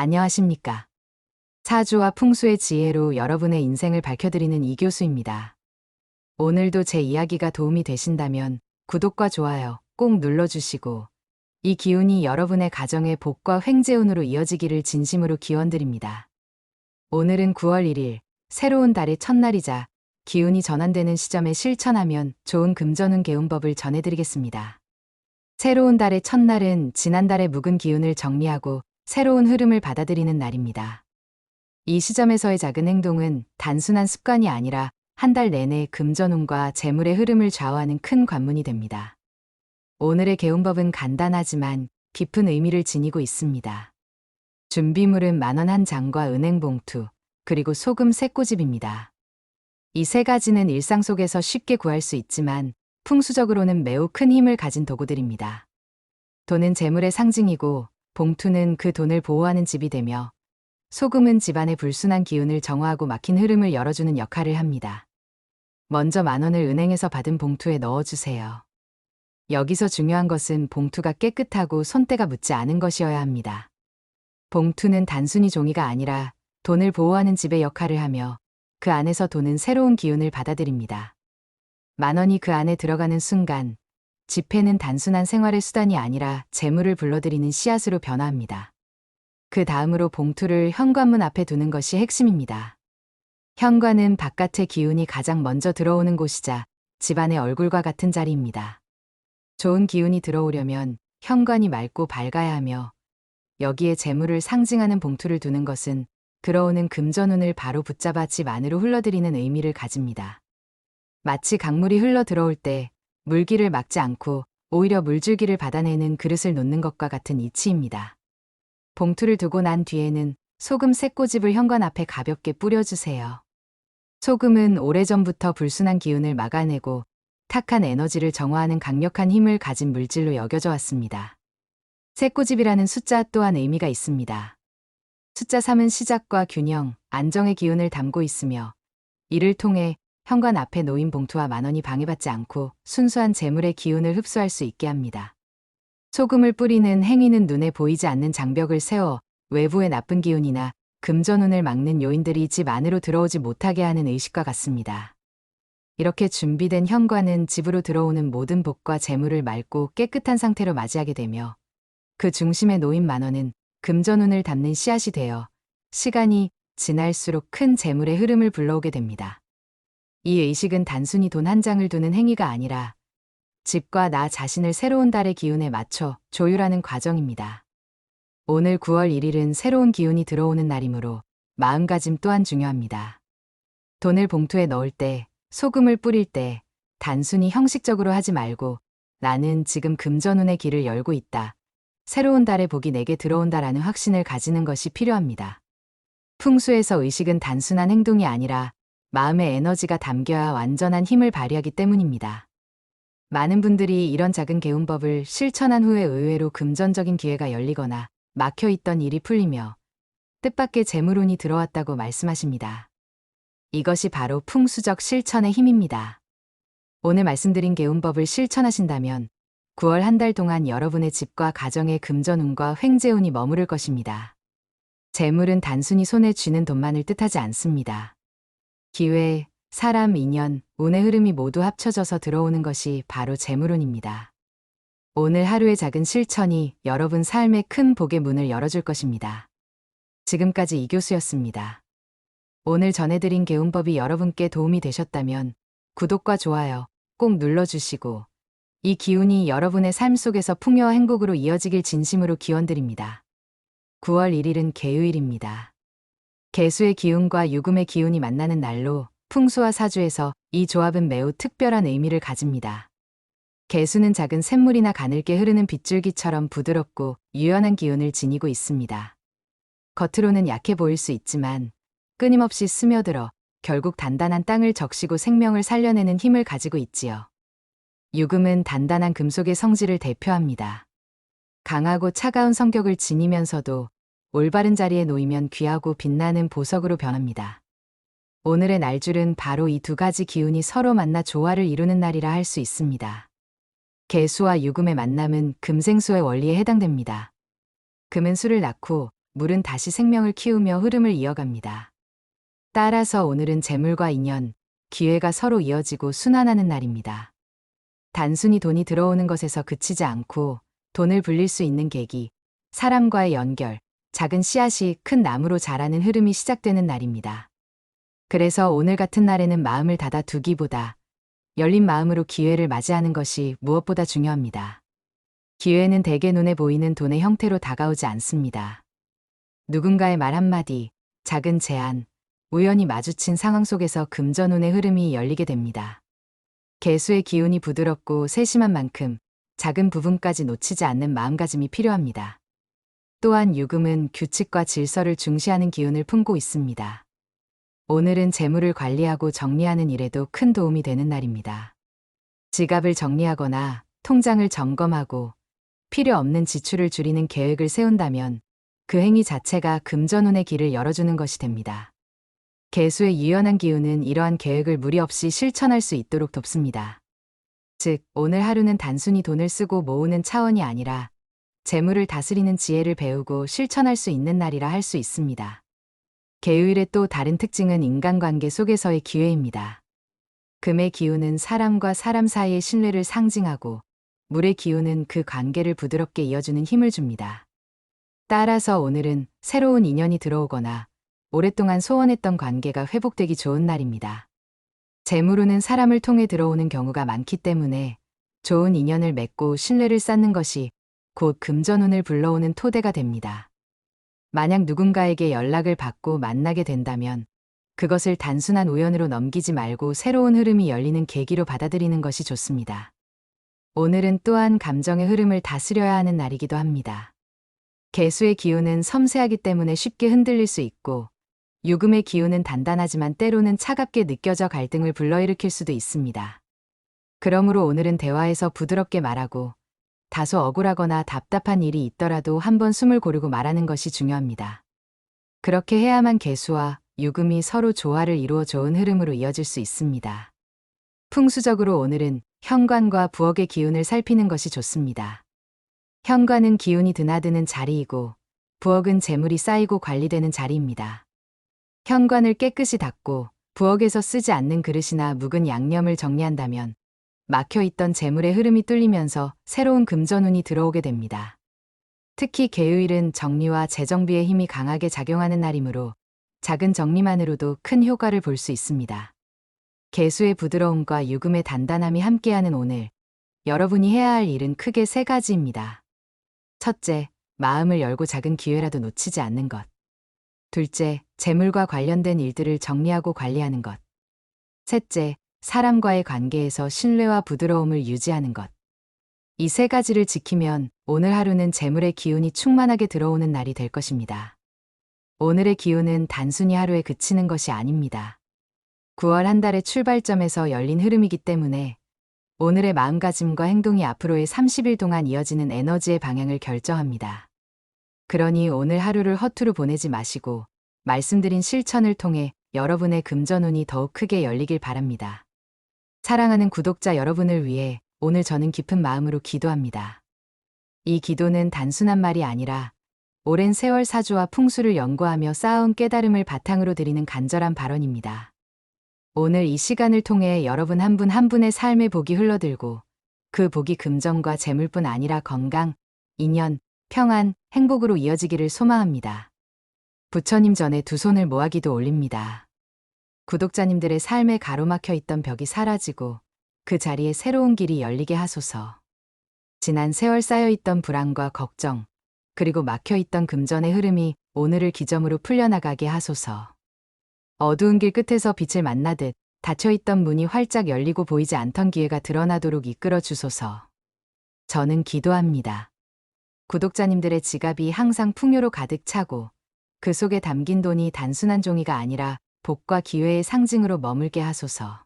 안녕하십니까. 사주와 풍수의 지혜로 여러분의 인생을 밝혀드리는 이 교수입니다. 오늘도 제 이야기가 도움이 되신다면 구독과 좋아요 꼭 눌러주시고 이 기운이 여러분의 가정의 복과 횡재운으로 이어지기를 진심으로 기원드립니다. 오늘은 9월 1일 새로운 달의 첫날이자 기운이 전환되는 시점에 실천하면 좋은 금전운 개운법을 전해드리겠습니다. 새로운 달의 첫날은 지난달의 묵은 기운을 정리하고 새로운 흐름을 받아들이는 날입니다. 이 시점에서의 작은 행동은 단순한 습관이 아니라 한 달 내내 금전운과 재물의 흐름을 좌우하는 큰 관문이 됩니다. 오늘의 개운법은 간단하지만 깊은 의미를 지니고 있습니다. 준비물은 10,000원 한 장과 은행 봉투, 그리고 소금 3꼬집입니다. 이 세 가지는 일상 속에서 쉽게 구할 수 있지만 풍수적으로는 매우 큰 힘을 가진 도구들입니다. 돈은 재물의 상징이고 봉투는 그 돈을 보호하는 집이 되며 소금은 집안의 불순한 기운을 정화하고 막힌 흐름을 열어주는 역할을 합니다. 먼저 10,000원을 은행에서 받은 봉투에 넣어주세요. 여기서 중요한 것은 봉투가 깨끗하고 손때가 묻지 않은 것이어야 합니다. 봉투는 단순히 종이가 아니라 돈을 보호하는 집의 역할을 하며 그 안에서 돈은 새로운 기운을 받아들입니다. 10,000원이 그 안에 들어가는 순간 지폐는 단순한 생활의 수단이 아니라 재물을 불러들이는 씨앗으로 변화합니다. 그 다음으로 봉투를 현관문 앞에 두는 것이 핵심입니다. 현관은 바깥의 기운이 가장 먼저 들어오는 곳이자 집안의 얼굴과 같은 자리입니다. 좋은 기운이 들어오려면 현관이 맑고 밝아야 하며 여기에 재물을 상징하는 봉투를 두는 것은 들어오는 금전운을 바로 붙잡아 집 안으로 흘러들이는 의미를 가집니다. 마치 강물이 흘러 들어올 때 물길을 막지 않고 오히려 물줄기를 받아내는 그릇을 놓는 것과 같은 이치입니다. 봉투를 두고 난 뒤에는 소금 3꼬집을 현관 앞에 가볍게 뿌려주세요. 소금은 오래전부터 불순한 기운을 막아내고 탁한 에너지를 정화하는 강력한 힘을 가진 물질로 여겨져 왔습니다. 3꼬집이라는 숫자 또한 의미가 있습니다. 숫자 3은 시작과 균형, 안정의 기운을 담고 있으며 이를 통해 현관 앞에 놓인 봉투와 10,000원이 방해받지 않고 순수한 재물의 기운을 흡수할 수 있게 합니다. 소금을 뿌리는 행위는 눈에 보이지 않는 장벽을 세워 외부의 나쁜 기운이나 금전운을 막는 요인들이 집 안으로 들어오지 못하게 하는 의식과 같습니다. 이렇게 준비된 현관은 집으로 들어오는 모든 복과 재물을 맑고 깨끗한 상태로 맞이하게 되며 그 중심에 놓인 10,000원은 금전운을 담는 씨앗이 되어 시간이 지날수록 큰 재물의 흐름을 불러오게 됩니다. 이 의식은 단순히 돈 한 장을 두는 행위가 아니라 집과 나 자신을 새로운 달의 기운에 맞춰 조율하는 과정입니다. 오늘 9월 1일은 새로운 기운이 들어오는 날이므로 마음가짐 또한 중요합니다. 돈을 봉투에 넣을 때, 소금을 뿌릴 때 단순히 형식적으로 하지 말고 나는 지금 금전운의 길을 열고 있다. 새로운 달의 복이 내게 들어온다라는 확신을 가지는 것이 필요합니다. 풍수에서 의식은 단순한 행동이 아니라 마음의 에너지가 담겨야 완전한 힘을 발휘하기 때문입니다. 많은 분들이 이런 작은 개운법을 실천한 후에 의외로 금전적인 기회가 열리거나 막혀있던 일이 풀리며 뜻밖의 재물운이 들어왔다고 말씀하십니다. 이것이 바로 풍수적 실천의 힘입니다. 오늘 말씀드린 개운법을 실천하신다면 9월 한 달 동안 여러분의 집과 가정의 금전운과 횡재운이 머무를 것입니다. 재물은 단순히 손에 쥐는 돈만을 뜻하지 않습니다. 기회, 사람, 인연, 운의 흐름이 모두 합쳐져서 들어오는 것이 바로 재물운입니다. 오늘 하루의 작은 실천이 여러분 삶의 큰 복의 문을 열어줄 것입니다. 지금까지 이 교수였습니다. 오늘 전해드린 개운법이 여러분께 도움이 되셨다면 구독과 좋아요 꼭 눌러주시고 이 기운이 여러분의 삶 속에서 풍요와 행복으로 이어지길 진심으로 기원드립니다. 9월 1일은 개유일입니다. 개수의 기운과 유금의 기운이 만나는 날로 풍수와 사주에서 이 조합은 매우 특별한 의미를 가집니다. 개수는 작은 샘물이나 가늘게 흐르는 빗줄기처럼 부드럽고 유연한 기운을 지니고 있습니다. 겉으로는 약해 보일 수 있지만 끊임없이 스며들어 결국 단단한 땅을 적시고 생명을 살려내는 힘을 가지고 있지요. 유금은 단단한 금속의 성질을 대표합니다. 강하고 차가운 성격을 지니면서도 올바른 자리에 놓이면 귀하고 빛나는 보석으로 변합니다. 오늘의 날줄은 바로 이 두 가지 기운이 서로 만나 조화를 이루는 날이라 할 수 있습니다. 개수와 유금의 만남은 금생수의 원리에 해당됩니다. 금은 수를 낳고 물은 다시 생명을 키우며 흐름을 이어갑니다. 따라서 오늘은 재물과 인연, 기회가 서로 이어지고 순환하는 날입니다. 단순히 돈이 들어오는 것에서 그치지 않고 돈을 불릴 수 있는 계기, 사람과의 연결, 작은 씨앗이 큰 나무로 자라는 흐름이 시작되는 날입니다. 그래서 오늘 같은 날에는 마음을 닫아두기보다 열린 마음으로 기회를 맞이하는 것이 무엇보다 중요합니다. 기회는 대개 눈에 보이는 돈의 형태로 다가오지 않습니다. 누군가의 말 한마디, 작은 제안, 우연히 마주친 상황 속에서 금전운의 흐름이 열리게 됩니다. 개수의 기운이 부드럽고 세심한 만큼 작은 부분까지 놓치지 않는 마음가짐이 필요합니다. 또한 유금은 규칙과 질서를 중시하는 기운을 품고 있습니다. 오늘은 재물을 관리하고 정리하는 일에도 큰 도움이 되는 날입니다. 지갑을 정리하거나 통장을 점검하고 필요 없는 지출을 줄이는 계획을 세운다면 그 행위 자체가 금전운의 길을 열어주는 것이 됩니다. 개수의 유연한 기운은 이러한 계획을 무리 없이 실천할 수 있도록 돕습니다. 즉, 오늘 하루는 단순히 돈을 쓰고 모으는 차원이 아니라 재물을 다스리는 지혜를 배우고 실천할 수 있는 날이라 할 수 있습니다. 개요일의 또 다른 특징은 인간관계 속에서의 기회입니다. 금의 기운은 사람과 사람 사이의 신뢰를 상징하고 물의 기운은 그 관계를 부드럽게 이어주는 힘을 줍니다. 따라서 오늘은 새로운 인연이 들어오거나 오랫동안 소원했던 관계가 회복되기 좋은 날입니다. 재물운은 사람을 통해 들어오는 경우가 많기 때문에 좋은 인연을 맺고 신뢰를 쌓는 것이 곧 금전운을 불러오는 토대가 됩니다. 만약 누군가에게 연락을 받고 만나게 된다면 그것을 단순한 우연으로 넘기지 말고 새로운 흐름이 열리는 계기로 받아들이는 것이 좋습니다. 오늘은 또한 감정의 흐름을 다스려야 하는 날이기도 합니다. 개수의 기운은 섬세하기 때문에 쉽게 흔들릴 수 있고 유금의 기운은 단단하지만 때로는 차갑게 느껴져 갈등을 불러일으킬 수도 있습니다. 그러므로 오늘은 대화에서 부드럽게 말하고 다소 억울하거나 답답한 일이 있더라도 한번 숨을 고르고 말하는 것이 중요합니다. 그렇게 해야만 개수와 유금이 서로 조화를 이루어 좋은 흐름으로 이어질 수 있습니다. 풍수적으로 오늘은 현관과 부엌의 기운을 살피는 것이 좋습니다. 현관은 기운이 드나드는 자리이고 부엌은 재물이 쌓이고 관리되는 자리입니다. 현관을 깨끗이 닦고 부엌에서 쓰지 않는 그릇이나 묵은 양념을 정리한다면 막혀있던 재물의 흐름이 뚫리면서 새로운 금전운이 들어오게 됩니다. 특히 개요일은 정리와 재정비의 힘이 강하게 작용하는 날이므로 작은 정리만으로도 큰 효과를 볼 수 있습니다. 개수의 부드러움과 유금의 단단함이 함께하는 오늘, 여러분이 해야 할 일은 크게 세 가지입니다. 첫째, 마음을 열고 작은 기회라도 놓치지 않는 것. 둘째, 재물과 관련된 일들을 정리하고 관리하는 것. 셋째, 사람과의 관계에서 신뢰와 부드러움을 유지하는 것. 이 세 가지를 지키면 오늘 하루는 재물의 기운이 충만하게 들어오는 날이 될 것입니다. 오늘의 기운은 단순히 하루에 그치는 것이 아닙니다. 9월 한 달의 출발점에서 열린 흐름이기 때문에 오늘의 마음가짐과 행동이 앞으로의 30일 동안 이어지는 에너지의 방향을 결정합니다. 그러니 오늘 하루를 허투루 보내지 마시고 말씀드린 실천을 통해 여러분의 금전운이 더욱 크게 열리길 바랍니다. 사랑하는 구독자 여러분을 위해 오늘 저는 깊은 마음으로 기도합니다. 이 기도는 단순한 말이 아니라 오랜 세월 사주와 풍수를 연구하며 쌓아온 깨달음을 바탕으로 드리는 간절한 발언입니다. 오늘 이 시간을 통해 여러분 한 분 한 분의 삶의 복이 흘러들고 그 복이 금전과 재물뿐 아니라 건강, 인연, 평안, 행복으로 이어지기를 소망합니다. 부처님 전에 두 손을 모아 기도 올립니다. 구독자님들의 삶에 가로막혀 있던 벽이 사라지고 그 자리에 새로운 길이 열리게 하소서. 지난 세월 쌓여있던 불안과 걱정, 그리고 막혀있던 금전의 흐름이 오늘을 기점으로 풀려나가게 하소서. 어두운 길 끝에서 빛을 만나듯 닫혀있던 문이 활짝 열리고 보이지 않던 기회가 드러나도록 이끌어 주소서. 저는 기도합니다. 구독자님들의 지갑이 항상 풍요로 가득 차고 그 속에 담긴 돈이 단순한 종이가 아니라 복과 기회의 상징으로 머물게 하소서.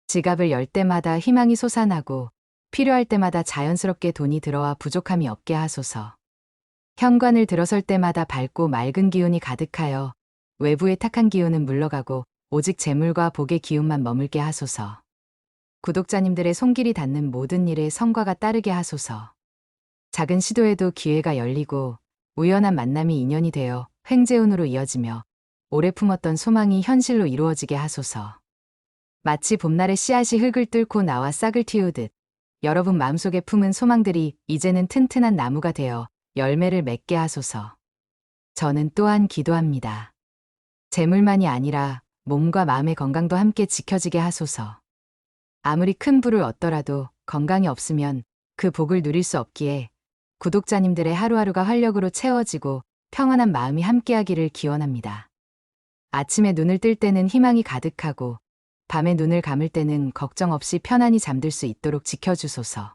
지갑을 열 때마다 희망이 솟아나고 필요할 때마다 자연스럽게 돈이 들어와 부족함이 없게 하소서. 현관을 들어설 때마다 밝고 맑은 기운이 가득하여 외부의 탁한 기운은 물러가고 오직 재물과 복의 기운만 머물게 하소서. 구독자님들의 손길이 닿는 모든 일에 성과가 따르게 하소서. 작은 시도에도 기회가 열리고 우연한 만남이 인연이 되어 횡재운으로 이어지며 오래 품었던 소망이 현실로 이루어지게 하소서. 마치 봄날의 씨앗이 흙을 뚫고 나와 싹을 틔우듯 여러분 마음속에 품은 소망들이 이제는 튼튼한 나무가 되어 열매를 맺게 하소서. 저는 또한 기도합니다. 재물만이 아니라 몸과 마음의 건강도 함께 지켜지게 하소서. 아무리 큰 부를 얻더라도 건강이 없으면 그 복을 누릴 수 없기에 구독자님들의 하루하루가 활력으로 채워지고 평안한 마음이 함께하기를 기원합니다. 아침에 눈을 뜰 때는 희망이 가득하고 밤에 눈을 감을 때는 걱정 없이 편안히 잠들 수 있도록 지켜주소서.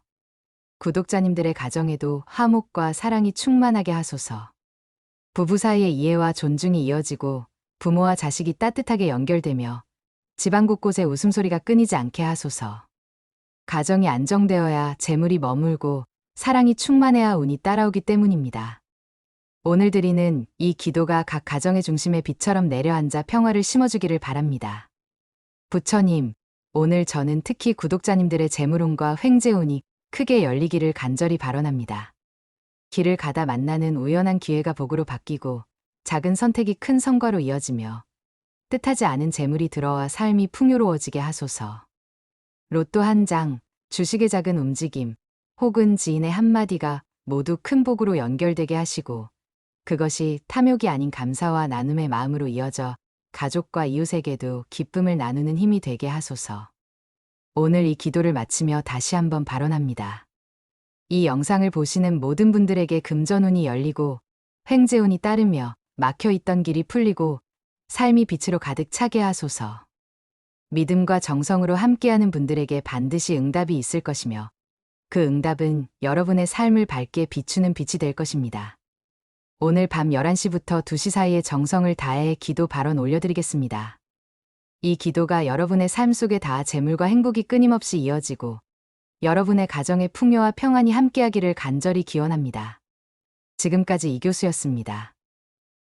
구독자님들의 가정에도 화목과 사랑이 충만하게 하소서. 부부 사이의 이해와 존중이 이어지고 부모와 자식이 따뜻하게 연결되며 집안 곳곳에 웃음소리가 끊이지 않게 하소서. 가정이 안정되어야 재물이 머물고 사랑이 충만해야 운이 따라오기 때문입니다. 오늘 드리는 이 기도가 각 가정의 중심에 빛처럼 내려앉아 평화를 심어주기를 바랍니다. 부처님, 오늘 저는 특히 구독자님들의 재물운과 횡재운이 크게 열리기를 간절히 발언합니다. 길을 가다 만나는 우연한 기회가 복으로 바뀌고 작은 선택이 큰 성과로 이어지며 뜻하지 않은 재물이 들어와 삶이 풍요로워지게 하소서. 로또 한 장, 주식의 작은 움직임, 혹은 지인의 한마디가 모두 큰 복으로 연결되게 하시고 그것이 탐욕이 아닌 감사와 나눔의 마음으로 이어져 가족과 이웃에게도 기쁨을 나누는 힘이 되게 하소서. 오늘 이 기도를 마치며 다시 한번 발언합니다. 이 영상을 보시는 모든 분들에게 금전운이 열리고 횡재운이 따르며 막혀있던 길이 풀리고 삶이 빛으로 가득 차게 하소서. 믿음과 정성으로 함께하는 분들에게 반드시 응답이 있을 것이며 그 응답은 여러분의 삶을 밝게 비추는 빛이 될 것입니다. 오늘 밤 11시부터 2시 사이에 정성을 다해 기도 발언 올려드리겠습니다. 이 기도가 여러분의 삶 속에 닿아 재물과 행복이 끊임없이 이어지고 여러분의 가정의 풍요와 평안이 함께하기를 간절히 기원합니다. 지금까지 이 교수였습니다.